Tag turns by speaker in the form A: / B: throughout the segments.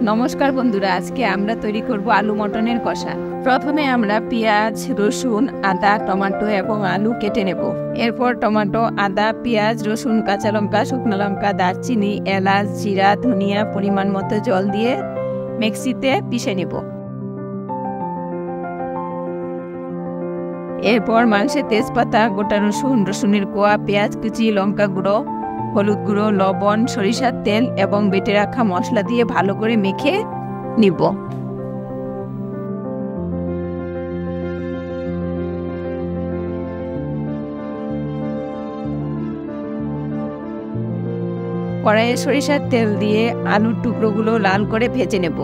A: নমস্কার বন্ধুরা, আজকে আমরা তৈরি করব আলু মটনের কষা। প্রথমে আমরা পেঁয়াজ, রসুন, আদা, টমেটো এবং আলু কেটে নেব। এরপর টমেটো, আদা, পেঁয়াজ, রসুন, কাঁচা লঙ্কা, শুকনো লঙ্কা, দারচিনি, এলাচ, জিরা, ধনিয়া পরিমাণ মতো জল দিয়ে মিক্সিতে পিষে নেব। এরপর মাংসে তেজপাতা, গোটা রসুন, রসুনের কোয়া, পেঁয়াজ কুচি, লঙ্কা গুঁড়ো, হলুদ গুঁড়ো, লবণ, সরিষার তেল এবং বেটে রাখা মশলা দিয়ে ভালো করে মেখে নিব। কড়াইয়ে সরিষার তেল দিয়ে আলুর টুকরোগুলো লাল করে ভেজে নেব।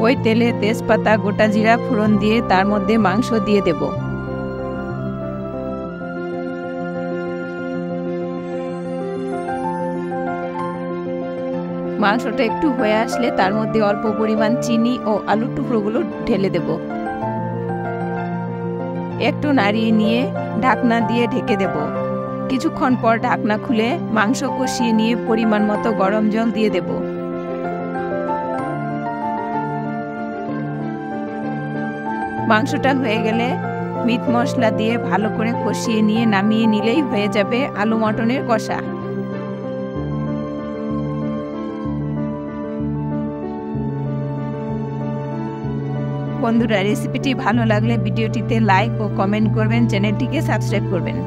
A: ওই তেলে তেজপাতা, গোটা জিরা ফোড়ন দিয়ে তার মধ্যে মাংস দিয়ে দেব। মাংসটা একটু হয়ে আসলে তার মধ্যে অল্প পরিমাণ চিনি ও আলুর টুকরোগুলো ঢেলে দেব। একটু নাড়িয়ে নিয়ে ঢাকনা দিয়ে ঢেকে দেব। কিছুক্ষণ পর ঢাকনা খুলে মাংস কষিয়ে নিয়ে পরিমাণ মতো গরম জল দিয়ে দেব। মাংসটা হয়ে গেলে মিট মশলা দিয়ে ভালো করে কষিয়ে নিয়ে নামিয়ে নিলেই হয়ে যাবে আলু মটনের কষা। বন্ধুরা, রেসিপিটি ভালো লাগলে ভিডিওটিতে লাইক ও কমেন্ট করবেন, চ্যানেলটিকে সাবস্ক্রাইব করবেন।